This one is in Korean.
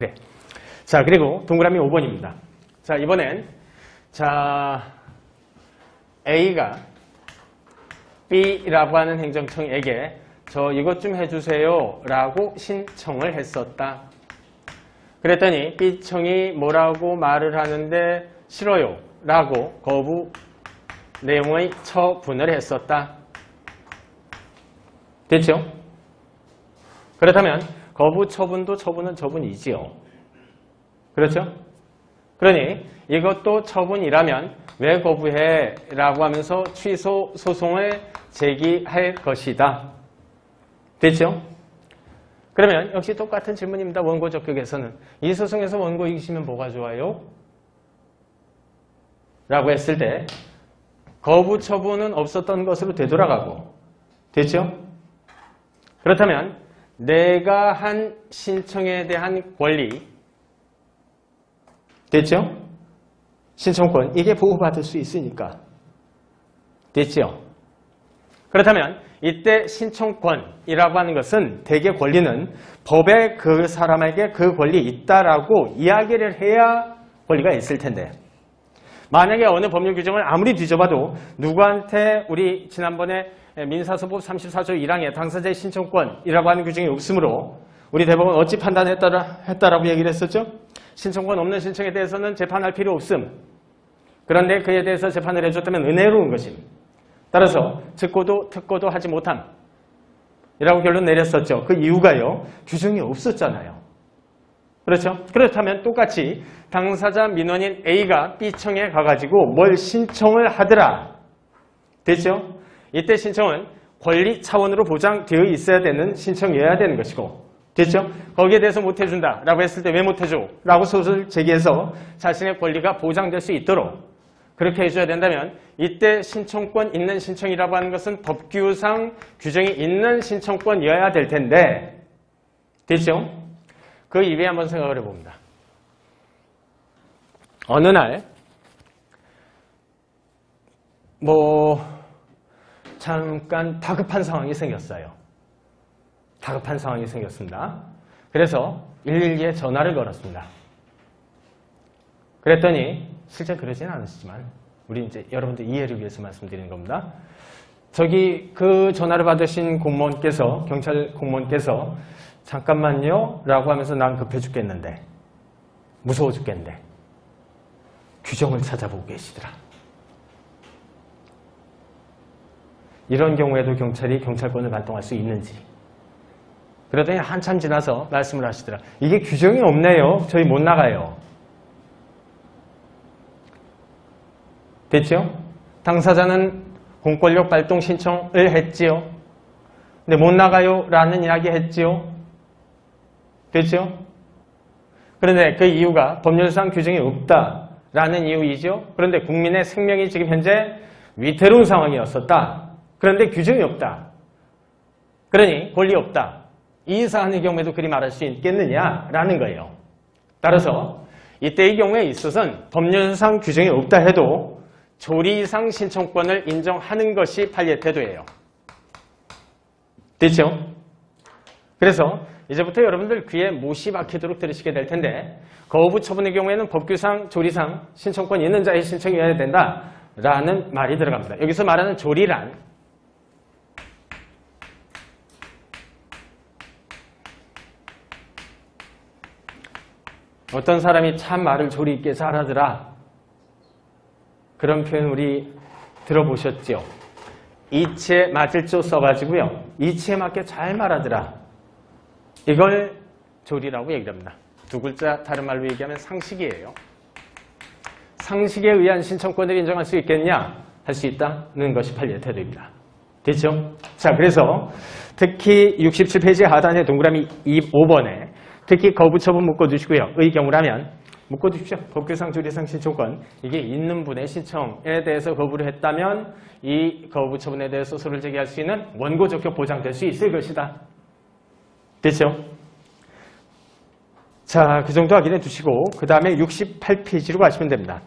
네. 자, 그리고 동그라미 5번입니다. 자, 이번엔 A가 B라고 하는 행정청에게 저 이것 좀 해주세요 라고 신청을 했었다. 그랬더니 B청이 뭐라고 말을 하는데 싫어요 라고 거부 내용의 처분을 했었다. 됐죠? 그렇다면 거부 처분도 처분은 처분이지요. 그렇죠? 그러니 이것도 처분이라면 왜 거부해? 라고 하면서 취소 소송을 제기할 것이다. 됐죠? 그러면 역시 똑같은 질문입니다. 원고 적격에서는 이 소송에서 원고 이기시면 뭐가 좋아요? 라고 했을 때 거부 처분은 없었던 것으로 되돌아가고 됐죠? 그렇다면 내가 한 신청에 대한 권리 됐죠? 신청권 이게 보호받을 수 있으니까 됐죠? 그렇다면 이때 신청권이라고 하는 것은 대개 권리는 법에 그 사람에게 그 권리 있다라고 이야기를 해야 권리가 있을 텐데 만약에 어느 법률 규정을 아무리 뒤져봐도 누구한테 우리 지난번에 민사소법 34조 1항에 당사자의 신청권이라고 하는 규정이 없으므로 우리 대법원 어찌 판단했다라고 얘기를 했었죠? 신청권 없는 신청에 대해서는 재판할 필요 없음. 그런데 그에 대해서 재판을 해줬다면 은혜로운 것임. 따라서 듣고도 특고도 하지 못함. 이라고 결론 내렸었죠. 그 이유가요. 규정이 없었잖아요. 그렇죠? 그렇다면 똑같이 당사자 민원인 A가 B청에 가가지고 뭘 신청을 하더라. 됐죠? 이때 신청은 권리 차원으로 보장되어 있어야 되는 신청이어야 되는 것이고 됐죠? 거기에 대해서 못해준다 라고 했을 때 왜 못해줘? 라고 소송을 제기해서 자신의 권리가 보장될 수 있도록 그렇게 해줘야 된다면 이때 신청권 있는 신청이라고 하는 것은 법규상 규정이 있는 신청권이어야 될 텐데 됐죠? 그 이외에 한번 생각을 해봅니다. 어느 날 잠깐 다급한 상황이 생겼어요. 다급한 상황이 생겼습니다. 그래서 112에 전화를 걸었습니다. 그랬더니 실제 그러진 않으시지만 우리 이제 여러분들 이해를 위해서 말씀드리는 겁니다. 저기 그 전화를 받으신 공무원께서 경찰 공무원께서 잠깐만요 라고 하면서 난 급해 죽겠는데 무서워 죽겠는데 규정을 찾아보고 계시더라. 이런 경우에도 경찰이 경찰권을 발동할 수 있는지 그러더니 한참 지나서 말씀을 하시더라. 이게 규정이 없네요. 저희 못 나가요. 됐죠? 당사자는 공권력 발동 신청을 했지요. 근데 못 나가요 라는 이야기 했지요. 됐죠? 그런데 그 이유가 법률상 규정이 없다라는 이유이죠. 그런데 국민의 생명이 지금 현재 위태로운 상황이었었다. 그런데 규정이 없다. 그러니 권리 없다. 이 사안의 경우에도 그리 말할 수 있겠느냐라는 거예요. 따라서 이때의 경우에 있어서는 법률상 규정이 없다 해도 조리상 신청권을 인정하는 것이 판례 태도예요. 됐죠? 그래서 이제부터 여러분들 귀에 못이 박히도록 들으시게 될 텐데 거부 처분의 경우에는 법규상 조리상 신청권 있는 자의 신청이어야 된다라는 말이 들어갑니다. 여기서 말하는 조리란 어떤 사람이 참 말을 조리 있게 잘하더라. 그런 표현 우리 들어보셨죠? 이치에 맞을 조 써가지고요. 이치에 맞게 잘 말하더라. 이걸 조리라고 얘기를 합니다. 두 글자 다른 말로 얘기하면 상식이에요. 상식에 의한 신청권을 인정할 수 있겠냐? 할 수 있다는 것이 판례의 태도입니다. 됐죠? 자, 그래서 특히 67페이지 하단의 동그라미 5번에 특히 거부 처분 묶어두시고요. 의 경우라면 묶어두십시오. 법규상 조리상 신청권 이게 있는 분의 신청에 대해서 거부를 했다면 이 거부 처분에 대해서 소를 제기할 수 있는 원고 적격 보장될 수 있을 것이다. 됐죠? 자, 그 정도 확인해 두시고 그 다음에 68페이지로 가시면 됩니다.